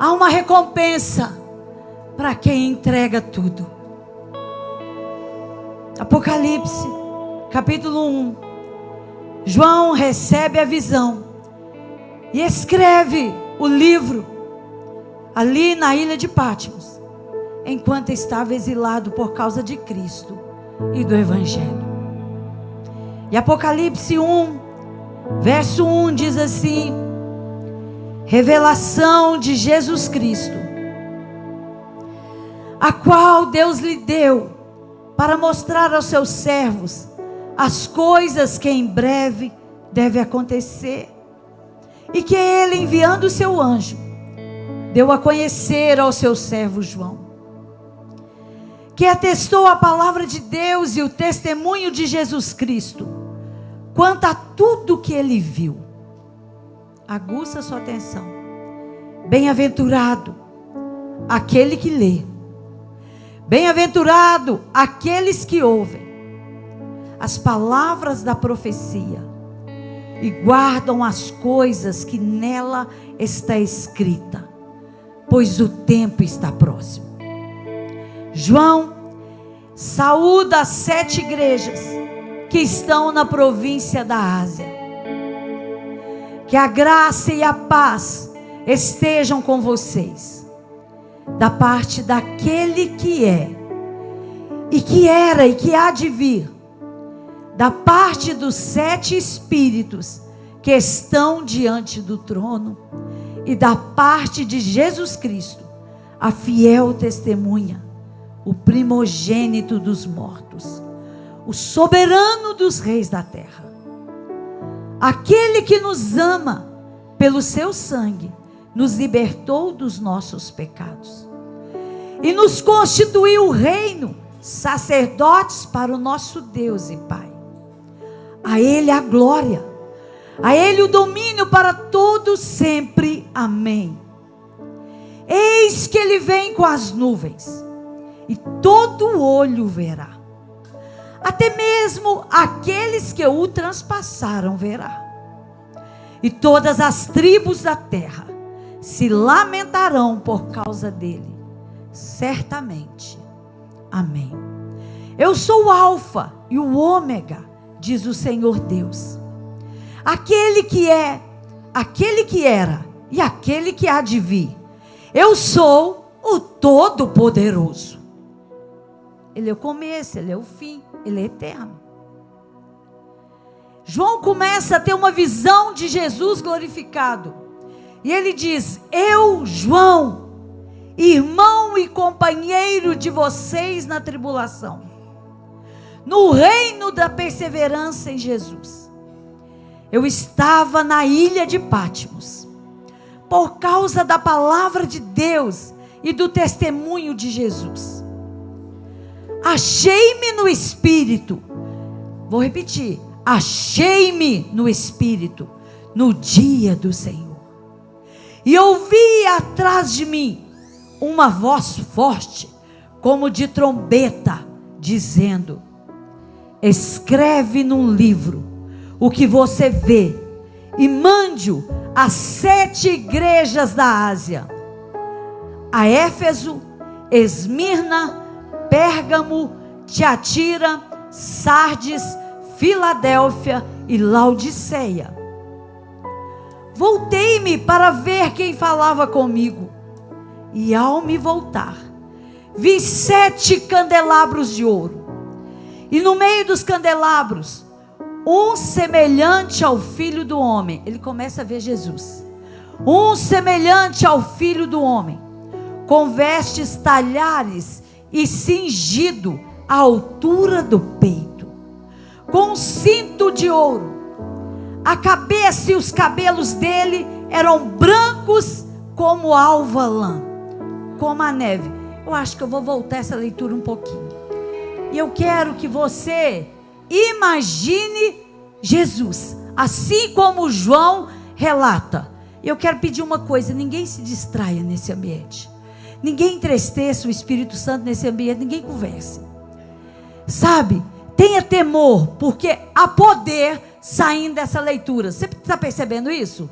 Há uma recompensa para quem entrega tudo. Apocalipse, capítulo 1. João recebe a visão e escreve o livro ali na ilha de Patmos, enquanto estava exilado por causa de Cristo e do Evangelho. E Apocalipse 1, verso 1 diz assim: revelação de Jesus Cristo, a qual Deus lhe deu para mostrar aos seus servos as coisas que em breve devem acontecer, e que ele, enviando o seu anjo, deu a conhecer ao seu servo João, que atestou a palavra de Deus e o testemunho de Jesus Cristo, quanto a tudo que ele viu. Aguça sua atenção. Bem-aventurado aquele que lê, bem-aventurado aqueles que ouvem as palavras da profecia e guardam as coisas que nela está escrita, pois o tempo está próximo. João saúda as 7 igrejas que estão na província da Ásia. Que a graça e a paz estejam com vocês, da parte daquele que é, e que era, e que há de vir, da parte dos 7 espíritos que estão diante do trono, e da parte de Jesus Cristo, a fiel testemunha, o primogênito dos mortos, o soberano dos reis da terra, aquele que nos ama pelo seu sangue, nos libertou dos nossos pecados e nos constituiu reino, sacerdotes para o nosso Deus e Pai. A Ele a glória, a Ele o domínio para todos sempre. Amém. Eis que Ele vem com as nuvens, e todo olho verá, até mesmo aqueles que o transpassaram verá, e todas as tribos da terra se lamentarão por causa dele, certamente. Amém. Eu sou o Alfa e o Ômega, diz o Senhor Deus, aquele que é, aquele que era e aquele que há de vir. Eu sou o Todo-Poderoso. Ele é o começo, Ele é o fim, Ele é eterno. João começa a ter uma visão de Jesus glorificado, e ele diz: eu, João, irmão e companheiro de vocês na tribulação, no reino da perseverança em Jesus. Eu estava na ilha de Patmos, por causa da palavra de Deus e do testemunho de Jesus. Achei-me no Espírito, vou repetir, achei-me no Espírito, no dia do Senhor, e ouvi atrás de mim uma voz forte, como de trombeta, dizendo: escreve num livro o que você vê, e mande-o às 7 igrejas da Ásia: a Éfeso, Esmirna, Pérgamo, Tiatira, Sardes, Filadélfia e Laodiceia. Voltei-me para ver quem falava comigo, e ao me voltar, vi 7 candelabros de ouro, e no meio dos candelabros, um semelhante ao Filho do Homem. Ele começa a ver Jesus. Um semelhante ao Filho do Homem, com vestes talhares e cingido à altura do peito, com um cinto de ouro. A cabeça e os cabelos dele eram brancos como alva lã, como a neve. Eu acho que eu vou voltar essa leitura um pouquinho, e eu quero que você imagine Jesus, assim como João relata. Eu quero pedir uma coisa: ninguém se distraia nesse ambiente, ninguém entristeça o Espírito Santo nesse ambiente, ninguém converse, sabe? Tenha temor, porque há poder saindo dessa leitura. Você está percebendo isso?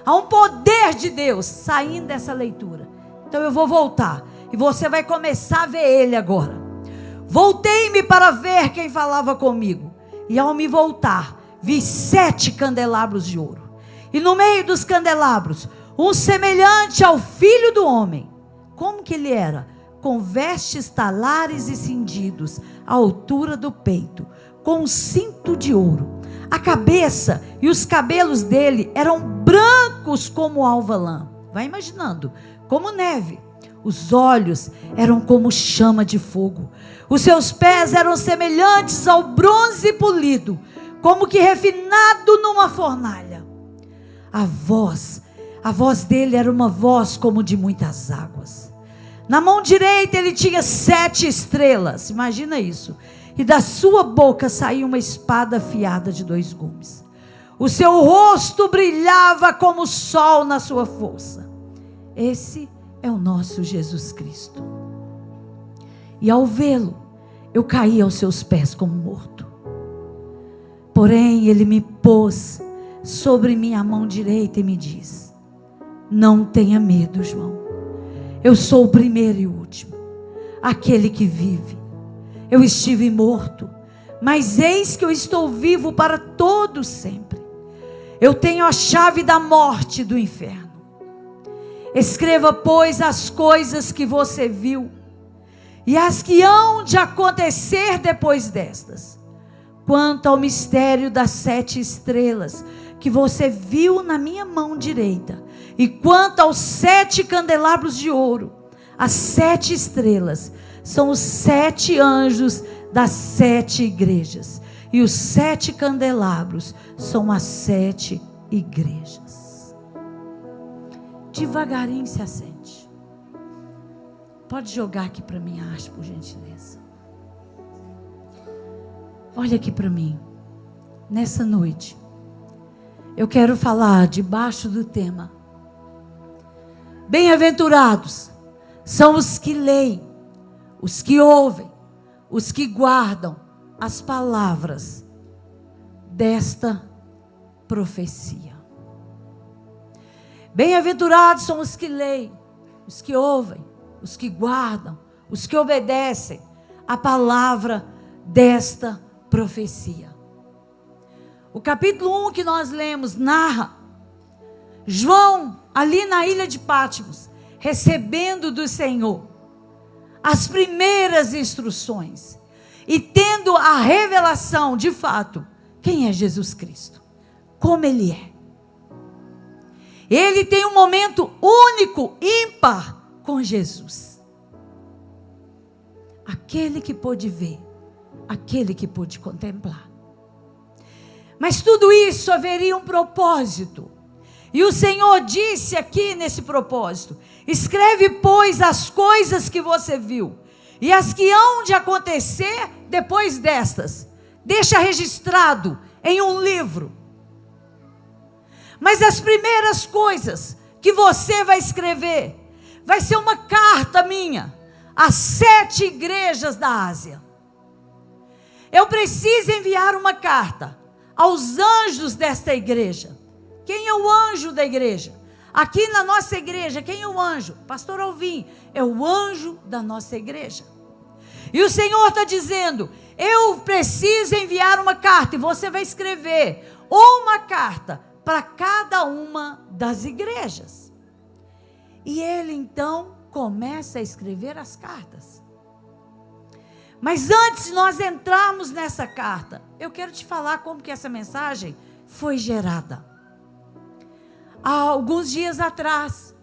Há um poder de Deus saindo dessa leitura. Então eu vou voltar. E você vai começar a ver ele agora. Voltei-me para ver quem falava comigo. E ao me voltar, vi 7 candelabros de ouro. E no meio dos candelabros, um semelhante ao Filho do Homem. Como que ele era? Com vestes talares e cingidos, à altura do peito, com um cinto de ouro. A cabeça e os cabelos dele eram brancos como alva lã. Vai imaginando, como neve. Os olhos eram como chama de fogo. Os seus pés eram semelhantes ao bronze polido, como que refinado numa fornalha. A voz dele era uma voz como de muitas águas. Na mão direita ele tinha 7 estrelas, imagina isso. E da sua boca saía uma espada afiada de 2 gumes. O seu rosto brilhava como o sol na sua força. Esse é o nosso Jesus Cristo. E ao vê-lo, eu caí aos seus pés como morto. Porém, ele me pôs sobre minha mão direita e me diz: não tenha medo, João. Eu sou o primeiro e o último, aquele que vive. Eu estive morto, mas eis que eu estou vivo para todo sempre. Eu tenho a chave da morte e do inferno. Escreva, pois, as coisas que você viu e as que hão de acontecer depois destas. Quanto ao mistério das 7 estrelas que você viu na minha mão direita, e quanto aos 7 candelabros de ouro, as 7 estrelas são os 7 anjos das 7 igrejas, e os 7 candelabros são as 7 igrejas. Devagarinho se assente. Pode jogar aqui para mim a haste, por gentileza. Olha aqui para mim. Nessa noite, eu quero falar debaixo do tema: bem-aventurados são os que leem, os que ouvem, os que guardam as palavras desta profecia. Bem-aventurados são os que leem, os que ouvem, os que guardam, os que obedecem a palavra desta profecia. O capítulo 1 que nós lemos narra João ali na ilha de Patmos, recebendo do Senhor as primeiras instruções e tendo a revelação de fato quem é Jesus Cristo, como Ele é. Ele tem um momento único, ímpar com Jesus. Aquele que pôde ver, aquele que pôde contemplar. Mas tudo isso haveria um propósito. E o Senhor disse aqui nesse propósito: escreve, pois, as coisas que você viu e as que hão de acontecer depois destas. Deixa registrado em um livro. Mas as primeiras coisas que você vai escrever vai ser uma carta minha às 7 igrejas da Ásia. Eu preciso enviar uma carta aos anjos desta igreja. Quem é o anjo da igreja? Aqui na nossa igreja, quem é o anjo? Pastor Alvim é o anjo da nossa igreja. E o Senhor está dizendo: eu preciso enviar uma carta, e você vai escrever uma carta para cada uma das igrejas. E ele então começa a escrever as cartas. Mas antes de nós entrarmos nessa carta, eu quero te falar como que essa mensagem foi gerada. Há alguns dias atrás,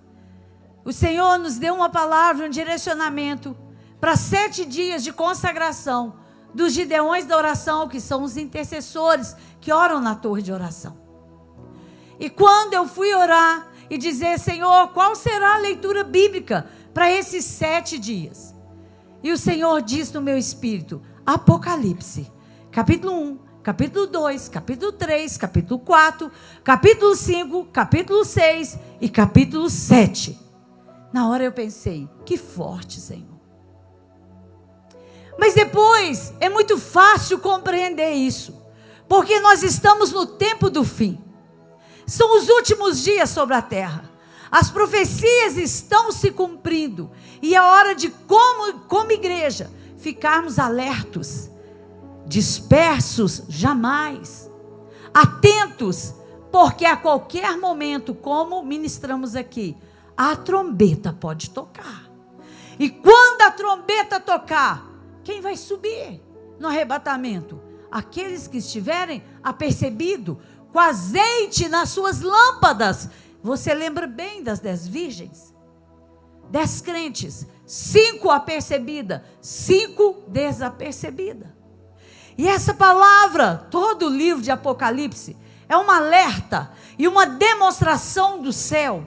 o Senhor nos deu uma palavra, um direcionamento para 7 dias de consagração dos Gideões da oração, que são os intercessores que oram na torre de oração. E quando eu fui orar e dizer: Senhor, qual será a leitura bíblica para esses 7 dias? E o Senhor diz no meu espírito: Apocalipse, capítulo 1, capítulo 2, capítulo 3, capítulo 4, capítulo 5, capítulo 6 e capítulo 7. Na hora eu pensei: que forte, Senhor. Mas depois é muito fácil compreender isso, porque nós estamos no tempo do fim. São os últimos dias sobre a terra. As profecias estão se cumprindo. E é hora de, como igreja, ficarmos alertos. Dispersos, jamais. Atentos, porque a qualquer momento, como ministramos aqui, a trombeta pode tocar. E quando a trombeta tocar, quem vai subir no arrebatamento? Aqueles que estiverem apercebidos, com azeite nas suas lâmpadas. Você lembra bem das 10 virgens? 10 crentes, 5 apercebidas, 5 desapercebidas. E essa palavra, todo o livro de Apocalipse, é um alerta e uma demonstração do céu.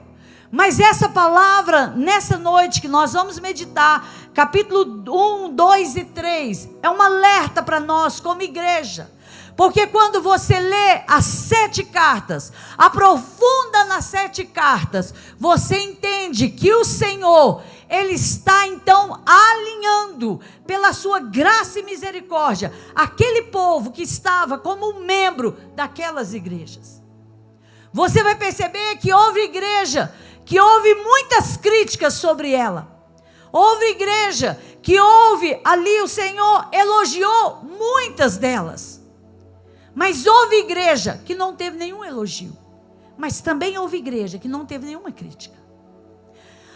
Mas essa palavra, nessa noite que nós vamos meditar, capítulo 1, 2 e 3, é um alerta para nós como igreja. Porque quando você lê as 7 cartas, aprofunda nas 7 cartas, você entende que o Senhor, Ele está então alinhando, pela sua graça e misericórdia, aquele povo que estava como um membro daquelas igrejas. Você vai perceber que houve igreja, que houve muitas críticas sobre ela. Houve igreja que houve ali, o Senhor elogiou muitas delas. Mas houve igreja que não teve nenhum elogio. Mas também houve igreja que não teve nenhuma crítica.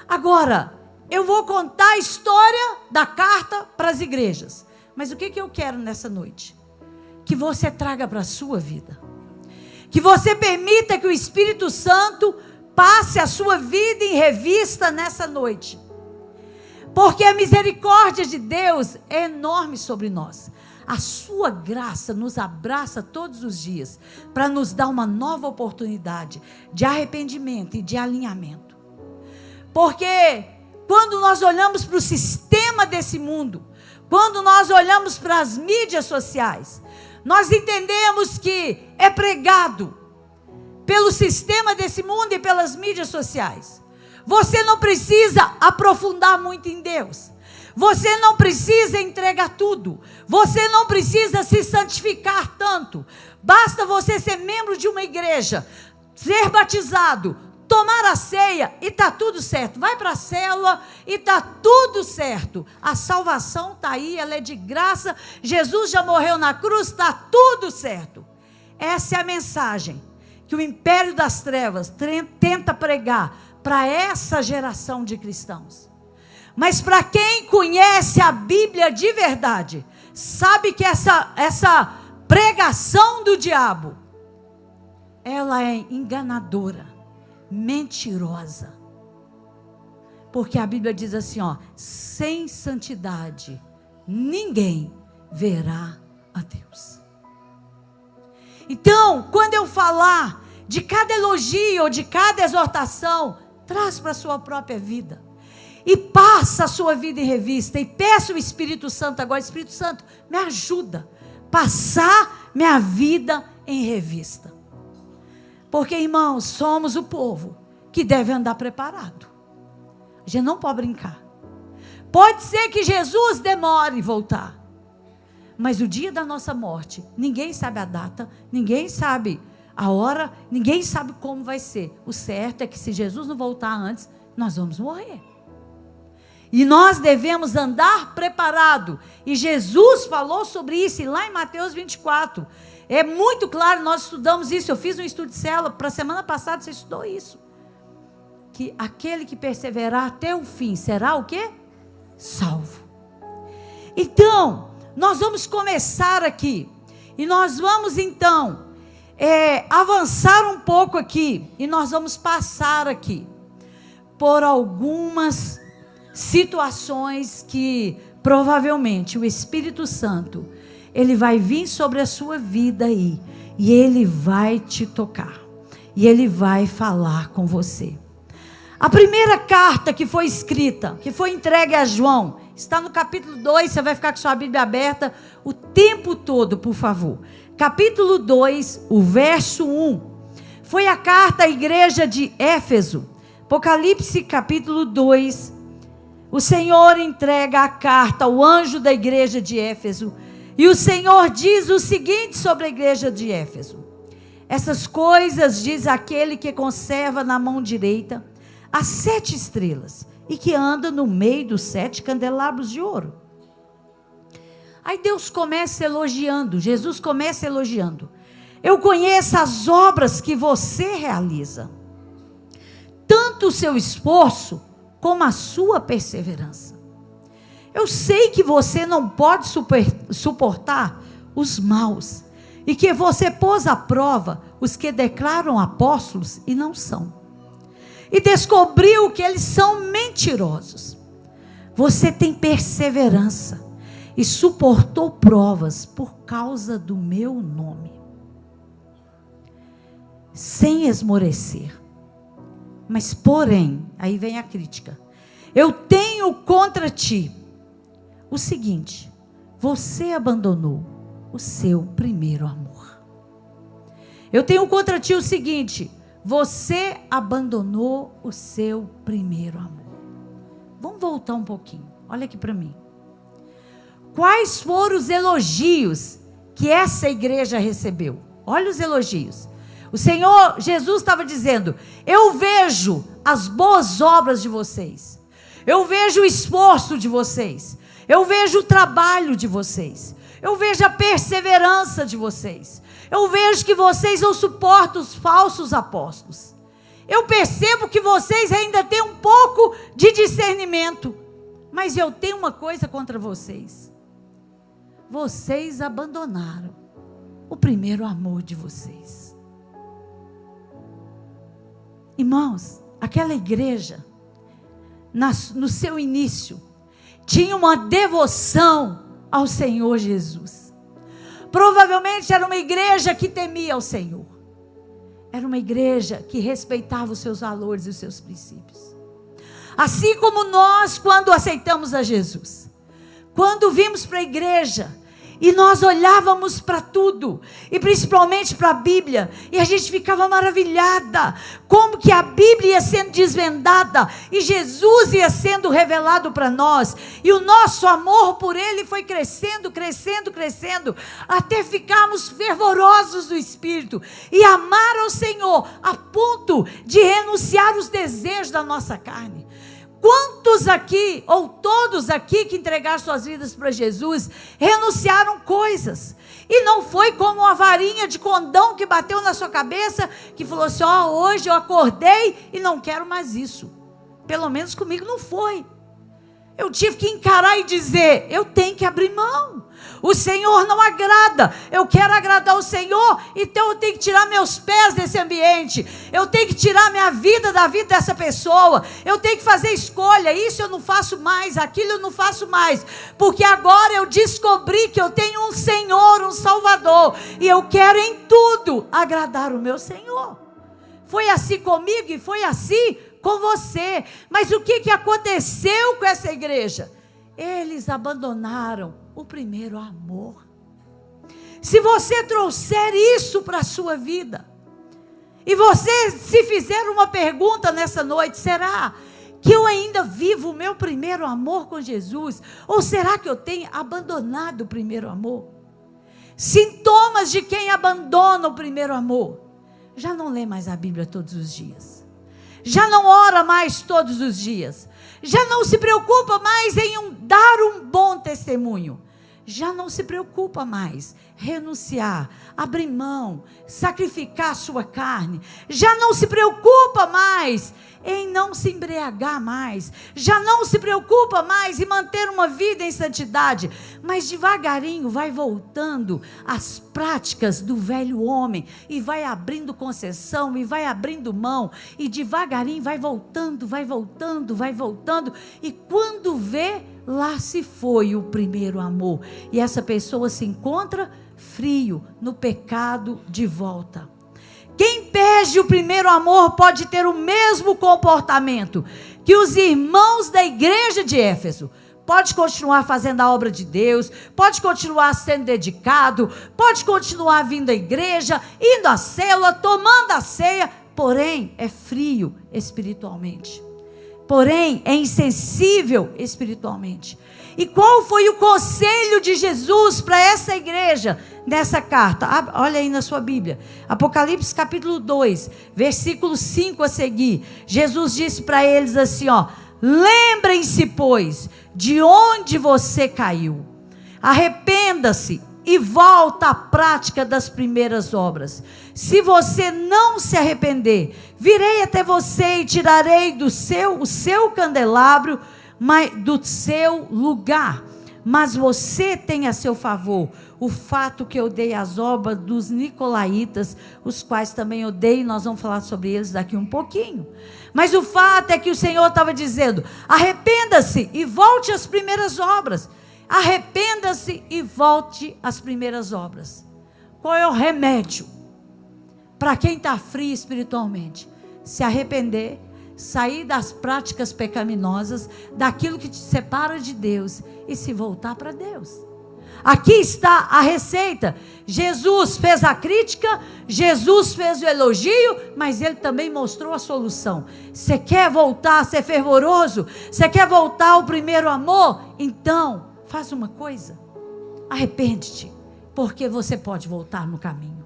Agora, eu vou contar a história da carta para as igrejas. Mas o que eu quero nessa noite? Que você traga para a sua vida. Que você permita que o Espírito Santo passe a sua vida em revista nessa noite. Porque a misericórdia de Deus é enorme sobre nós. A sua graça nos abraça todos os dias para nos dar uma nova oportunidade de arrependimento e de alinhamento. Porque quando nós olhamos para o sistema desse mundo, quando nós olhamos para as mídias sociais, nós entendemos que é pregado pelo sistema desse mundo e pelas mídias sociais. Você não precisa aprofundar muito em Deus. Você não precisa entregar tudo. Você não precisa se santificar tanto. Basta você ser membro de uma igreja, ser batizado, tomar a ceia e está tudo certo. Vai para a célula e está tudo certo. A salvação está aí, ela é de graça. Jesus já morreu na cruz, está tudo certo. Essa é a mensagem que o império das trevas tenta pregar para essa geração de cristãos. Mas para quem conhece a Bíblia de verdade, sabe que essa pregação do diabo, ela é enganadora, mentirosa. Porque a Bíblia diz assim, sem santidade, ninguém verá a Deus. Então, quando eu falar de cada elogio ou de cada exortação, traz para a sua própria vida. E passa a sua vida em revista. E peça o Espírito Santo agora, Espírito Santo, me ajuda a passar minha vida em revista. Porque, irmãos, somos o povo que deve andar preparado. A gente não pode brincar. Pode ser que Jesus demore em voltar. Mas o dia da nossa morte, ninguém sabe a data, ninguém sabe a hora, ninguém sabe como vai ser. O certo é que se Jesus não voltar antes, nós vamos morrer. E nós devemos andar preparado. E Jesus falou sobre isso lá em Mateus 24. É muito claro, nós estudamos isso. Eu fiz um estudo de célula para a semana passada, você estudou isso. Que aquele que perseverar até o fim será o quê? Salvo. Então, nós vamos começar aqui. E nós vamos então avançar um pouco aqui. E nós vamos passar aqui por algumas situações que provavelmente o Espírito Santo, ele vai vir sobre a sua vida aí, e ele vai te tocar, e ele vai falar com você. A primeira carta que foi escrita, que foi entregue a João, está no capítulo 2, você vai ficar com sua Bíblia aberta o tempo todo, por favor. Capítulo 2, o verso 1, foi a carta à igreja de Éfeso. Apocalipse capítulo 2, o Senhor entrega a carta ao anjo da igreja de Éfeso. E o Senhor diz o seguinte sobre a igreja de Éfeso: essas coisas diz aquele que conserva na mão direita as 7 estrelas e que anda no meio dos 7 candelabros de ouro. Aí Deus começa elogiando, Jesus começa elogiando. Eu conheço as obras que você realiza, tanto o seu esforço como a sua perseverança. Eu sei que você não pode suportar os maus, e que você pôs à prova os que declaram apóstolos e não são, e descobriu que eles são mentirosos. Você tem perseverança e suportou provas por causa do meu nome, sem esmorecer. Mas porém, aí vem a crítica, eu tenho contra ti o seguinte: você abandonou o seu primeiro amor. Eu tenho contra ti o seguinte: você abandonou o seu primeiro amor. Vamos voltar um pouquinho, olha aqui para mim. Quais foram os elogios que essa igreja recebeu? Olha os elogios. O Senhor Jesus estava dizendo: eu vejo as boas obras de vocês, eu vejo o esforço de vocês, eu vejo o trabalho de vocês, eu vejo a perseverança de vocês, eu vejo que vocês não suportam os falsos apóstolos, eu percebo que vocês ainda têm um pouco de discernimento, mas eu tenho uma coisa contra vocês: vocês abandonaram o primeiro amor de vocês. Irmãos, aquela igreja, no seu início, tinha uma devoção ao Senhor Jesus. Provavelmente era uma igreja que temia ao Senhor. Era uma igreja que respeitava os seus valores e os seus princípios. Assim como nós, quando aceitamos a Jesus, quando vimos para a igreja, e nós olhávamos para tudo, e principalmente para a Bíblia, e a gente ficava maravilhada, como que a Bíblia ia sendo desvendada, e Jesus ia sendo revelado para nós, e o nosso amor por Ele foi crescendo, crescendo, crescendo, até ficarmos fervorosos do Espírito, e amar ao Senhor, a ponto de renunciar os desejos da nossa carne. Quantos aqui, ou todos aqui que entregaram suas vidas para Jesus, renunciaram coisas, e não foi como uma varinha de condão que bateu na sua cabeça, que falou assim: ó, hoje eu acordei e não quero mais isso. Pelo menos comigo não foi. Eu tive que encarar e dizer: eu tenho que abrir mão. O Senhor não agrada, eu quero agradar o Senhor, então eu tenho que tirar meus pés desse ambiente, eu tenho que tirar minha vida da vida dessa pessoa, eu tenho que fazer escolha, isso eu não faço mais, aquilo eu não faço mais, porque agora eu descobri que eu tenho um Senhor, um Salvador, e eu quero em tudo agradar o meu Senhor. Foi assim comigo e foi assim com você. Mas o que aconteceu com essa igreja? Eles abandonaram o primeiro amor. Se você trouxer isso para a sua vida, e você se fizer uma pergunta nessa noite: será que eu ainda vivo o meu primeiro amor com Jesus? Ou será que eu tenho abandonado o primeiro amor? Sintomas de quem abandona o primeiro amor: já não lê mais a Bíblia todos os dias, já não ora mais todos os dias, já não se preocupa mais em dar um bom testemunho, já não se preocupa mais renunciar, abrir mão, sacrificar a sua carne, já não se preocupa mais em não se embriagar mais, já não se preocupa mais em manter uma vida em santidade, mas devagarinho vai voltando às práticas do velho homem, e vai abrindo concessão, e vai abrindo mão, e devagarinho vai voltando, vai voltando, vai voltando, e quando vê, lá se foi o primeiro amor, e essa pessoa se encontra frio no pecado de volta. Quem perde o primeiro amor pode ter o mesmo comportamento que os irmãos da igreja de Éfeso. Pode continuar fazendo a obra de Deus, pode continuar sendo dedicado, pode continuar vindo à igreja, indo à célula, tomando a ceia, porém é frio espiritualmente. porém é insensível espiritualmente. E qual foi o conselho de Jesus para essa igreja nessa carta? Olha aí na sua Bíblia, Apocalipse capítulo 2, versículo 5 a seguir. Jesus disse para eles assim, lembrem-se, pois, de onde você caiu. Arrependa-se e volta à prática das primeiras obras. Se você não se arrepender, virei até você e tirarei o seu candelabro do seu lugar. Mas você tem a seu favor o fato que eu odeio as obras dos nicolaítas, os quais também odeio. Nós vamos falar sobre eles daqui um pouquinho. Mas o fato é que o Senhor estava dizendo: arrependa-se e volte às primeiras obras. Arrependa-se e volte às primeiras obras. Qual é o remédio para quem está frio espiritualmente? Se arrepender, sair das práticas pecaminosas, daquilo que te separa de Deus e se voltar para Deus. Aqui está a receita. Jesus fez a crítica, Jesus fez o elogio, mas ele também mostrou a solução. Você quer voltar a ser fervoroso? Você quer voltar ao primeiro amor? Então, faz uma coisa, arrepende-te, porque você pode voltar no caminho.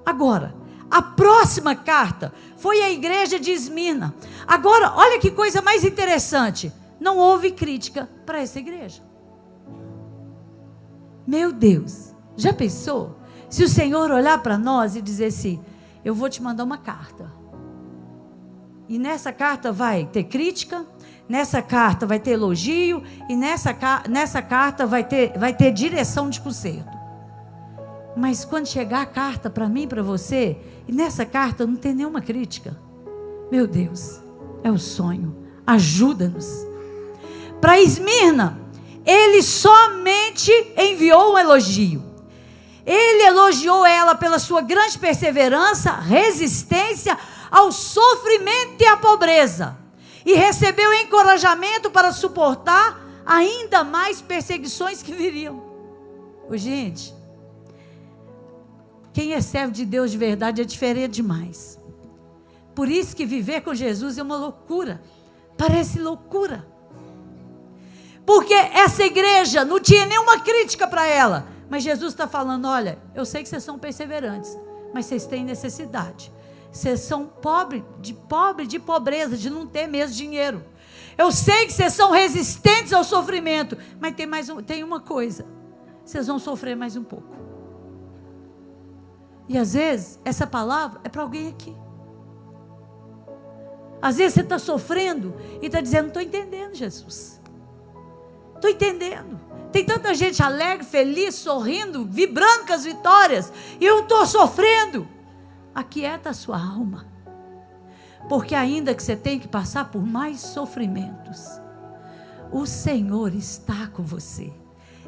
Agora, a próxima carta foi a igreja de Esmirna. Agora, olha que coisa mais interessante. Não houve crítica para essa igreja. Meu Deus, já pensou? Se o Senhor olhar para nós e dizer assim: eu vou te mandar uma carta. E nessa carta vai ter crítica, nessa carta vai ter elogio, e nessa carta vai ter direção de conserto. Mas quando chegar a carta para mim e para você, e nessa carta não tem nenhuma crítica, meu Deus, é o sonho, ajuda-nos. Para Esmirna, ele somente enviou um elogio. Ele elogiou ela pela sua grande perseverança, resistência ao sofrimento e à pobreza, e recebeu encorajamento para suportar ainda mais perseguições que viriam. Gente, quem é servo de Deus de verdade é diferente demais. Por isso que viver com Jesus é uma loucura. Parece loucura. Porque essa igreja não tinha nenhuma crítica para ela. Mas Jesus está falando: olha, eu sei que vocês são perseverantes, mas vocês têm necessidade. Vocês são pobres, de pobreza, de não ter mesmo dinheiro. Eu sei que vocês são resistentes ao sofrimento, mas tem uma coisa: vocês vão sofrer mais um pouco. E às vezes, essa palavra é para alguém aqui. Às vezes você está sofrendo e está dizendo: não estou entendendo, Jesus. Estou entendendo. Tem tanta gente alegre, feliz, sorrindo, vibrando com as vitórias, e eu estou sofrendo. Aquieta a sua alma. Porque ainda que você tenha que passar por mais sofrimentos, o Senhor está com você.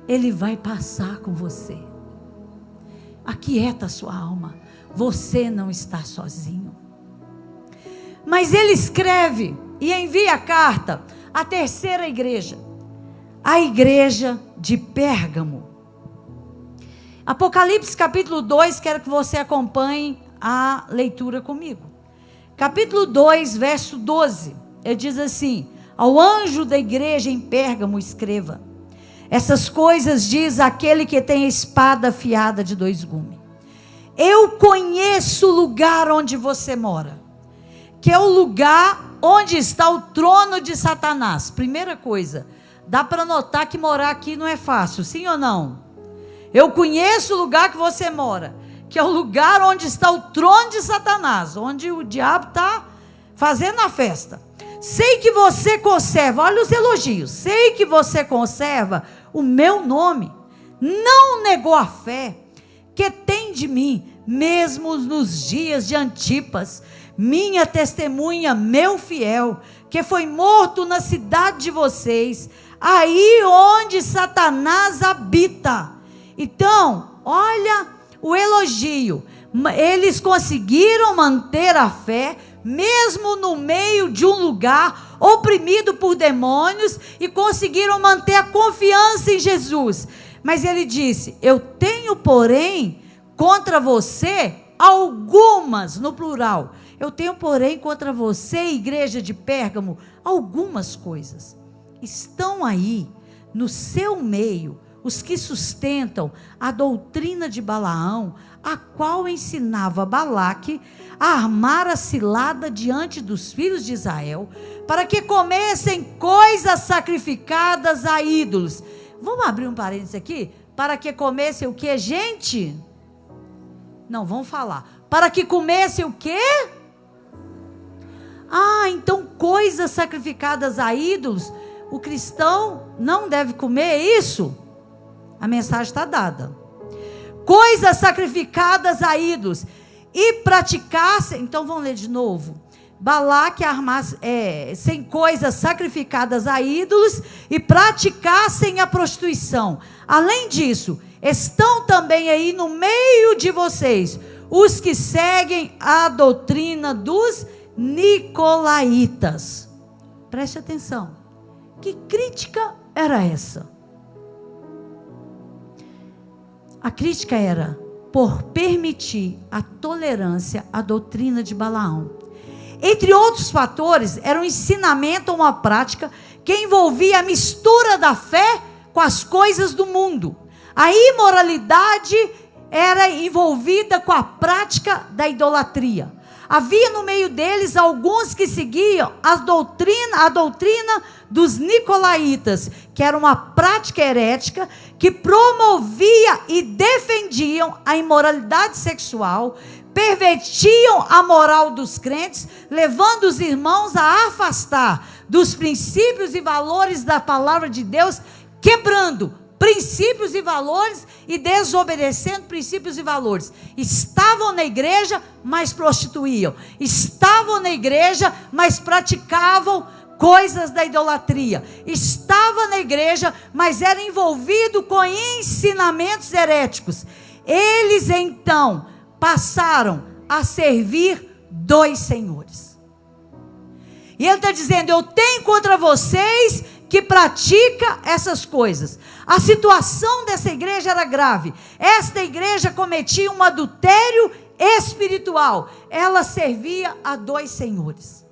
Ele vai passar com você. Aquieta a sua alma. Você não está sozinho. Mas ele escreve e envia a carta à terceira igreja, a igreja de Pérgamo. Apocalipse capítulo 2, quero que você acompanhe a leitura comigo. Capítulo 2, verso 12, ele diz assim: ao anjo da igreja em Pérgamo escreva: essas coisas diz aquele que tem a espada afiada de 2 gumes. Eu conheço o lugar onde você mora, que é o lugar onde está o trono de Satanás. Primeira coisa, dá para notar que morar aqui não é fácil, sim ou não? Eu conheço o lugar que você mora, que é o lugar onde está o trono de Satanás, onde o diabo está fazendo a festa. Sei que você conserva, olha os elogios, sei que você conserva o meu nome, não negou a fé que tem de mim, mesmo nos dias de Antipas, minha testemunha, meu fiel, que foi morto na cidade de vocês, aí onde Satanás habita. Então, olha o elogio. Eles conseguiram manter a fé, mesmo no meio de um lugar oprimido por demônios, e conseguiram manter a confiança em Jesus. Mas ele disse: eu tenho, porém, contra você algumas, no plural, eu tenho, porém, contra você, igreja de Pérgamo, algumas coisas. Estão aí no seu meio os que sustentam a doutrina de Balaão, a qual ensinava Balaque a armar a cilada diante dos filhos de Israel, para que comessem coisas sacrificadas a ídolos. Vamos abrir um parênteses aqui? Para que comessem o que, gente? Não, vamos falar. Para que comessem o quê? Então coisas sacrificadas a ídolos, o cristão não deve comer isso? A mensagem está dada. Coisas sacrificadas a ídolos, e praticassem, então vamos ler de novo. Balaque armasse, sem coisas sacrificadas a ídolos, e praticassem a prostituição. Além disso, estão também aí no meio de vocês os que seguem a doutrina dos nicolaítas. Preste atenção. Que crítica era essa? A crítica era por permitir a tolerância à doutrina de Balaão. Entre outros fatores, era um ensinamento ou uma prática que envolvia a mistura da fé com as coisas do mundo. A imoralidade era envolvida com a prática da idolatria. Havia no meio deles alguns que seguiam a doutrina dos nicolaítas, que era uma prática herética que promovia e defendiam a imoralidade sexual, pervertiam a moral dos crentes, levando os irmãos a afastar dos princípios e valores da palavra de Deus, quebrando princípios e valores e desobedecendo princípios e valores. Estavam na igreja, mas prostituíam. Estavam na igreja, mas praticavam coisas da idolatria. Estava na igreja, mas era envolvido com ensinamentos heréticos. Eles então passaram a servir dois senhores. E ele está dizendo: eu tenho contra vocês que pratica essas coisas. A situação dessa igreja era grave. Esta igreja cometia um adultério espiritual. Ela servia a dois senhores.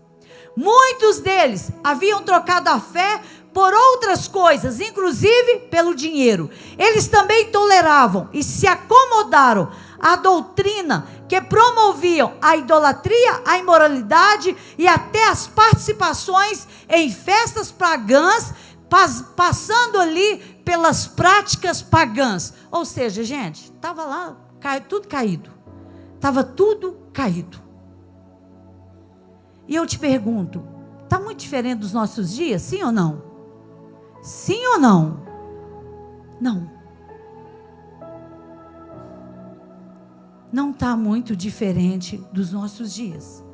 Muitos deles haviam trocado a fé por outras coisas, inclusive pelo dinheiro. Eles também toleravam e se acomodaram à doutrina que promoviam a idolatria, a imoralidade e até as participações em festas pagãs, passando ali pelas práticas pagãs. Ou seja, gente, estava lá tudo caído. Estava tudo caído. E eu te pergunto, está muito diferente dos nossos dias, sim ou não? Sim ou não? Não. Não está muito diferente dos nossos dias.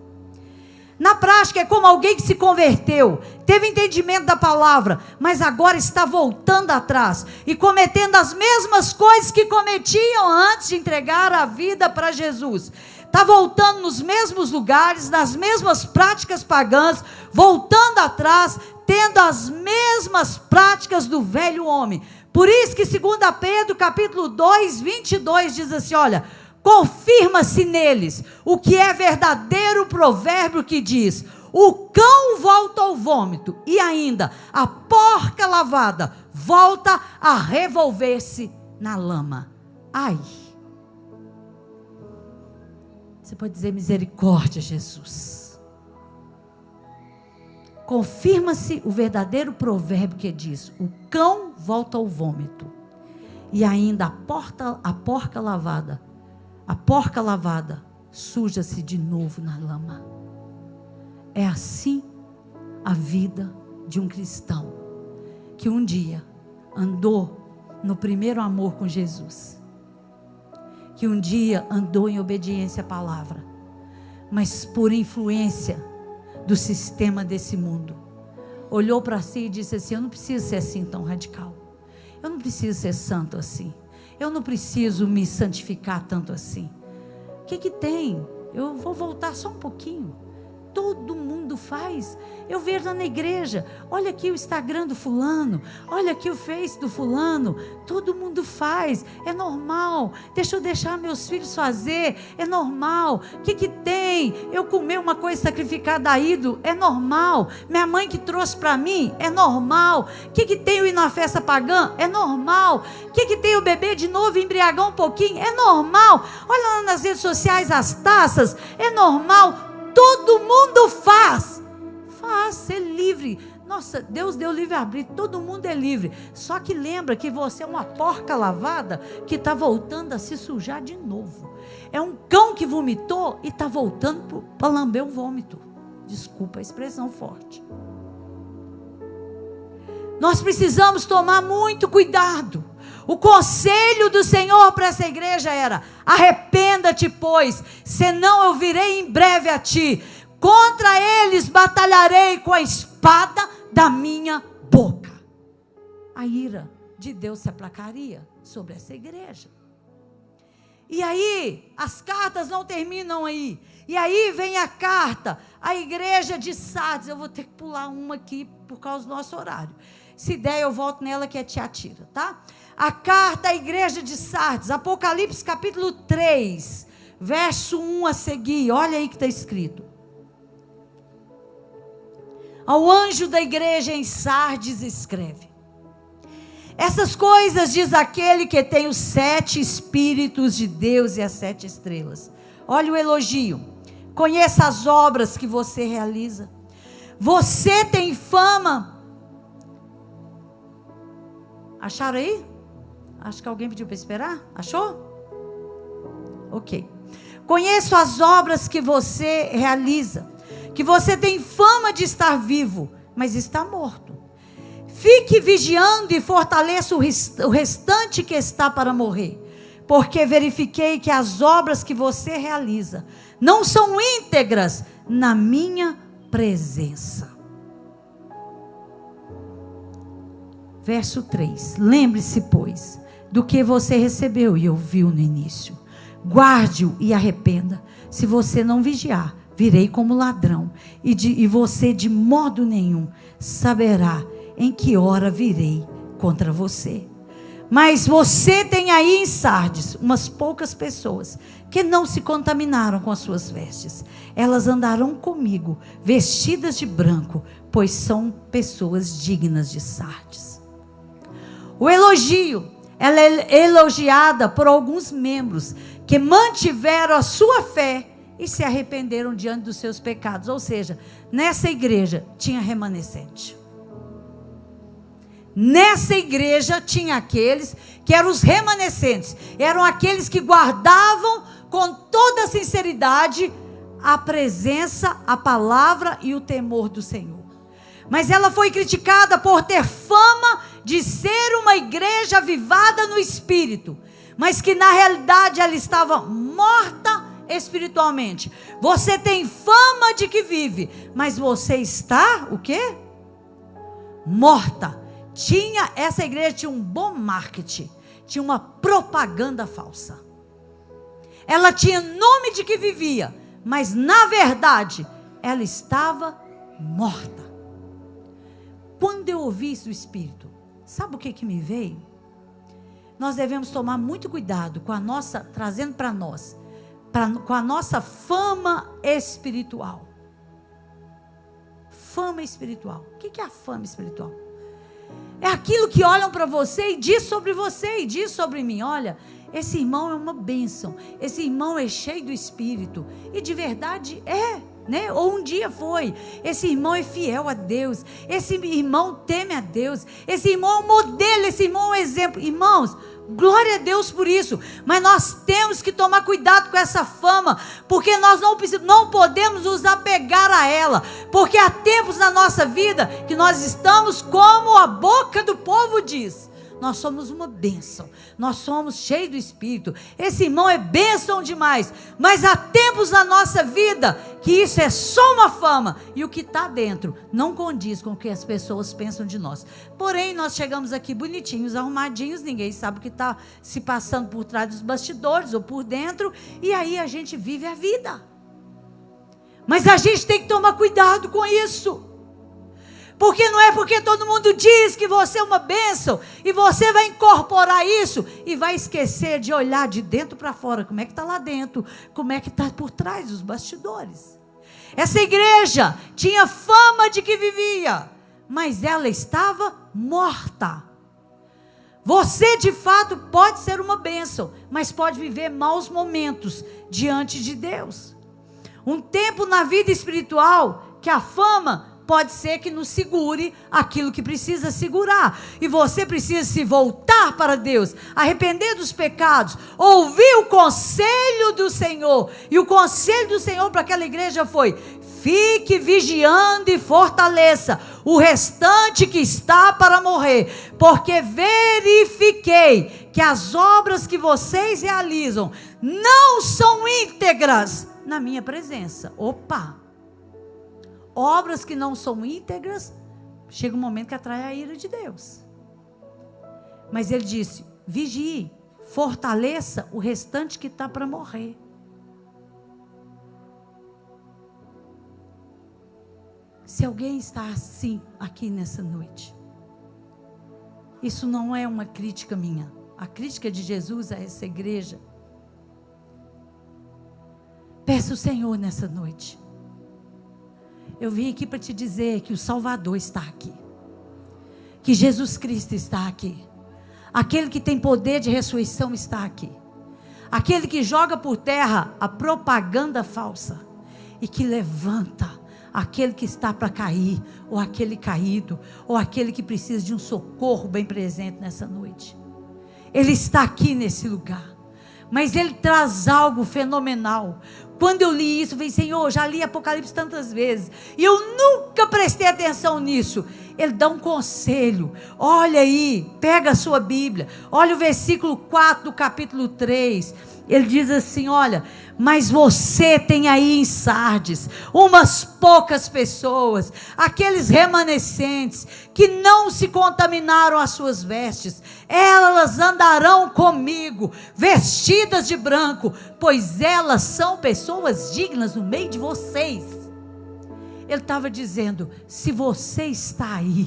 Na prática é como alguém que se converteu, teve entendimento da palavra, mas agora está voltando atrás e cometendo as mesmas coisas que cometiam antes de entregar a vida para Jesus. Está voltando nos mesmos lugares, nas mesmas práticas pagãs, voltando atrás, tendo as mesmas práticas do velho homem. Por isso que 2 Pedro capítulo 2, 22 diz assim, olha: confirma-se neles o que é verdadeiro provérbio que diz: o cão volta ao vômito, e ainda a porca lavada volta a revolver-se na lama. Ai! Você pode dizer misericórdia, Jesus. Confirma-se o verdadeiro provérbio que diz: o cão volta ao vômito, e ainda a porca lavada suja-se de novo na lama. É assim a vida de um cristão que um dia andou no primeiro amor com Jesus, que um dia andou em obediência à palavra, mas por influência do sistema desse mundo, olhou para si e disse assim: eu não preciso ser assim tão radical, eu não preciso ser santo assim, eu não preciso me santificar tanto assim. O que tem? Eu vou voltar só um pouquinho. todo mundo faz. Eu vejo na igreja, olha aqui o Instagram do fulano, olha aqui o Face do fulano, todo mundo faz, é normal. Deixa eu deixar meus filhos fazer, é normal. O que tem? Eu comer uma coisa sacrificada a ídolo, é normal. Minha mãe que trouxe para mim, é normal. O que tem eu ir numa festa pagã? É normal. O que tem eu beber de novo e embriagar um pouquinho? É normal. Olha lá nas redes sociais as taças, é normal. Todo mundo faz, ser livre. Nossa, Deus deu livre-arbítrio, todo mundo é livre. Só que lembra que você é uma porca lavada que está voltando a se sujar de novo. É um cão que vomitou e está voltando para lamber o vômito. Desculpa a expressão forte. Nós precisamos tomar muito cuidado. O conselho do Senhor para essa igreja era: arrependa-te, pois, senão eu virei em breve a ti. Contra eles batalharei com a espada da minha boca. A ira de Deus se aplacaria sobre essa igreja. E aí, as cartas não terminam aí. E aí vem a carta, a igreja de Sardes. Eu vou ter que pular uma aqui por causa do nosso horário. Se der, eu volto nela, que é Tiatira, tá? A carta à igreja de Sardes, Apocalipse capítulo 3, verso 1 a seguir. Olha aí que está escrito: ao anjo da igreja em Sardes escreve: essas coisas diz aquele que tem os 7 Espíritos de Deus e as 7 estrelas. Olha o elogio: conheça as obras que você realiza. Você tem fama. Acharam aí? Acho que alguém pediu para esperar. Achou? Ok. Conheço as obras que você realiza, que você tem fama de estar vivo, mas está morto. Fique vigiando e fortaleça o restante que está para morrer, porque verifiquei que as obras que você realiza não são íntegras na minha presença. Verso 3: lembre-se, pois, do que você recebeu e ouviu no início. Guarde-o e arrependa. Se você não vigiar, virei como ladrão, e você de modo nenhum saberá em que hora virei contra você. Mas você tem aí em Sardes umas poucas pessoas que não se contaminaram com as suas vestes. Elas andarão comigo vestidas de branco, pois são pessoas dignas de Sardes. O elogio, ela é elogiada por alguns membros que mantiveram a sua fé e se arrependeram diante dos seus pecados. Ou seja, nessa igreja tinha remanescente. Nessa igreja tinha aqueles que eram os remanescentes, eram aqueles que guardavam com toda a sinceridade a presença, a palavra e o temor do Senhor. Mas ela foi criticada por ter fama de ser uma igreja avivada no espírito, mas que na realidade ela estava morta espiritualmente. Você tem fama de que vive, mas você está o quê? Morta. Essa igreja tinha um bom marketing, tinha uma propaganda falsa. Ela tinha nome de que vivia, mas na verdade ela estava morta. Quando eu ouvi isso do Espírito, sabe o que me veio? Nós devemos tomar muito cuidado com a nossa, trazendo para nós, com a nossa fama espiritual. Fama espiritual. O que é a fama espiritual? É aquilo que olham para você e diz sobre você e diz sobre mim: olha, esse irmão é uma bênção, esse irmão é cheio do Espírito, e de verdade é, né? Ou um dia foi. Esse irmão é fiel a Deus, esse irmão teme a Deus, esse irmão é um modelo, esse irmão é um exemplo. Irmãos, glória a Deus por isso, mas nós temos que tomar cuidado com essa fama, porque nós não podemos nos apegar a ela, porque há tempos na nossa vida que nós estamos como a boca do povo diz: nós somos uma bênção, nós somos cheios do Espírito, esse irmão é bênção demais. Mas há tempos na nossa vida que isso é só uma fama, e o que está dentro não condiz com o que as pessoas pensam de nós. Porém, nós chegamos aqui bonitinhos, arrumadinhos, ninguém sabe o que está se passando por trás dos bastidores ou por dentro, e aí a gente vive a vida. Mas a gente tem que tomar cuidado com isso. Porque não é porque todo mundo diz que você é uma bênção e você vai incorporar isso e vai esquecer de olhar de dentro para fora. Como é que está lá dentro? Como é que está por trás dos bastidores? Essa igreja tinha fama de que vivia, mas ela estava morta. Você de fato pode ser uma bênção, mas pode viver maus momentos diante de Deus. Um tempo na vida espiritual que a fama pode ser que nos segure aquilo que precisa segurar. E você precisa se voltar para Deus, arrepender dos pecados, ouvir o conselho do Senhor. E o conselho do Senhor para aquela igreja foi: fique vigiando e fortaleça o restante que está para morrer, porque verifiquei que as obras que vocês realizam não são íntegras na minha presença. Opa! Obras que não são íntegras, chega um momento que atrai a ira de Deus. Mas ele disse: vigie, fortaleça o restante que está para morrer. Se alguém está assim aqui nessa noite, isso não é uma crítica minha. A crítica de Jesus a essa igreja. Peça ao Senhor nessa noite. Eu vim aqui para te dizer que o Salvador está aqui, que Jesus Cristo está aqui, aquele que tem poder de ressurreição está aqui, aquele que joga por terra a propaganda falsa e que levanta aquele que está para cair, ou aquele caído, ou aquele que precisa de um socorro bem presente nessa noite. Ele está aqui nesse lugar, mas ele traz algo fenomenal. Quando eu li isso, eu falei: Senhor, já li Apocalipse tantas vezes, e eu nunca prestei atenção nisso. Ele dá um conselho. Olha aí, pega a sua Bíblia, olha o versículo 4 do capítulo 3. Ele diz assim: olha, mas você tem aí em Sardes umas poucas pessoas, aqueles remanescentes que não se contaminaram as suas vestes, elas andarão comigo, vestidas de branco, pois elas são pessoas dignas no meio de vocês. Ele estava dizendo: se você está aí,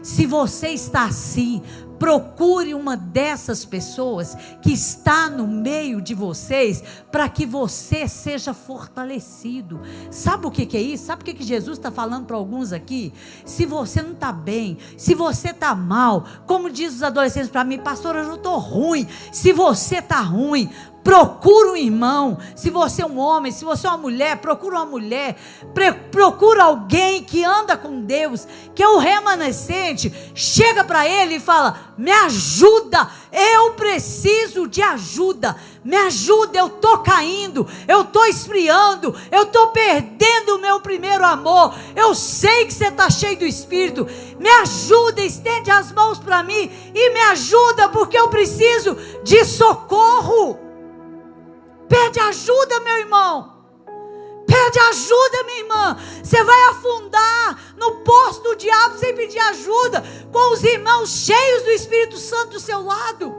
se você está assim, procure uma dessas pessoas que está no meio de vocês, para que você seja fortalecido. Sabe o que é isso? Sabe o que Jesus está falando para alguns aqui? Se você não está bem, se você está mal, como diz os adolescentes para mim: pastor, eu estou ruim. Se você está ruim, procura um irmão. Se você é um homem, se você é uma mulher, procura uma mulher, procura alguém que anda com Deus, que é o remanescente. Chega para ele e fala: me ajuda, eu preciso de ajuda, me ajuda, eu estou caindo, eu estou esfriando, eu estou perdendo o meu primeiro amor, eu sei que você está cheio do Espírito, me ajuda, estende as mãos para mim e me ajuda, porque eu preciso de socorro. Pede ajuda, meu irmão. Pede ajuda, minha irmã. Você vai afundar no poço do diabo sem pedir ajuda, com os irmãos cheios do Espírito Santo do seu lado.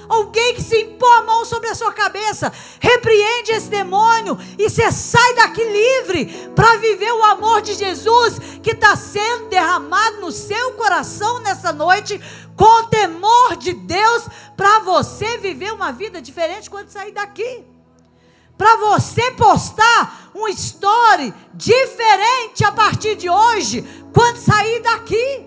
Alguém que se impõe a mão sobre a sua cabeça, repreende esse demônio e você sai daqui livre para viver o amor de Jesus que está sendo derramado no seu coração nessa noite, com o temor de Deus, para você viver uma vida diferente quando sair daqui. Para você postar um story diferente a partir de hoje, quando sair daqui.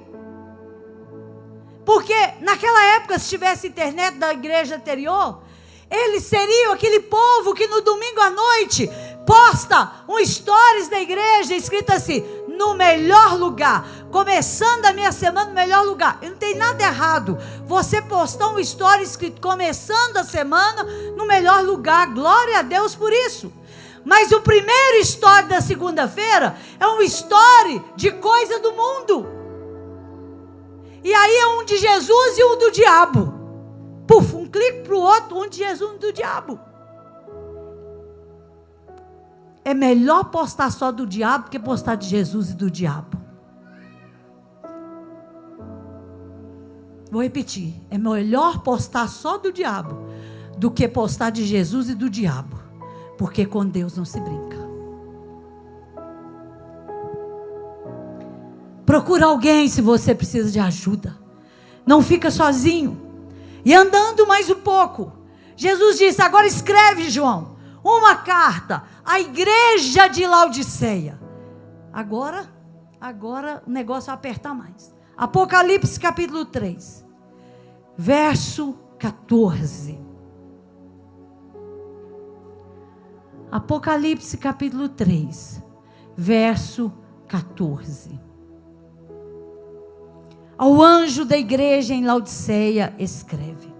Porque naquela época, se tivesse internet da igreja anterior, eles seriam aquele povo que no domingo à noite posta um stories da igreja escrito assim: no melhor lugar, começando a minha semana no melhor lugar. E não tem nada errado você postar um story escrito começando a semana no melhor lugar, glória a Deus por isso. Mas o primeiro story da segunda-feira é um story de coisa do mundo, e aí é um de Jesus e um do diabo. Puf, um clique para o outro, um de Jesus e um do diabo. É melhor postar só do diabo que postar de Jesus e do diabo. Vou repetir: é melhor postar só do diabo do que postar de Jesus e do diabo, porque com Deus não se brinca. Procura alguém se você precisa de ajuda. Não fica sozinho. E andando mais um pouco, Jesus disse: agora escreve, João, uma carta à igreja de Laodiceia. Agora o negócio vai apertar mais. Apocalipse capítulo 3, verso 14. Apocalipse capítulo 3, verso 14. Ao anjo da igreja em Laodiceia escreve: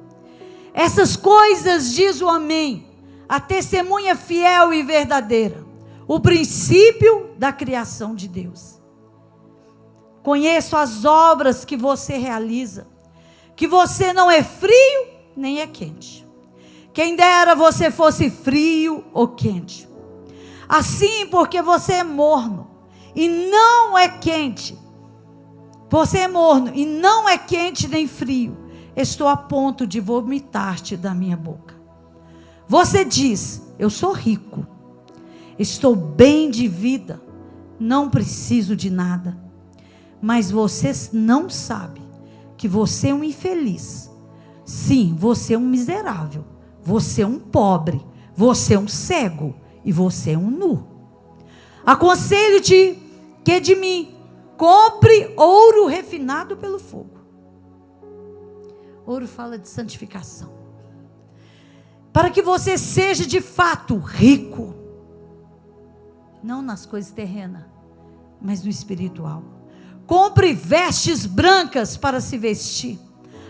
essas coisas diz o Amém, a testemunha fiel e verdadeira, o princípio da criação de Deus. Conheço as obras que você realiza, que você não é frio nem é quente. Quem dera você fosse frio ou quente. Assim, porque você é morno e não é quente. Você é morno e não é quente nem frio. Estou a ponto de vomitar-te da minha boca. Você diz: eu sou rico, estou bem de vida, não preciso de nada. Mas você não sabe que você é um infeliz. Sim, você é um miserável. Você é um pobre. Você é um cego. E você é um nu. Aconselho-te que de mim compre ouro refinado pelo fogo. Ouro fala de santificação. Para que você seja de fato rico. Não nas coisas terrenas, mas no espiritual. Compre vestes brancas para se vestir,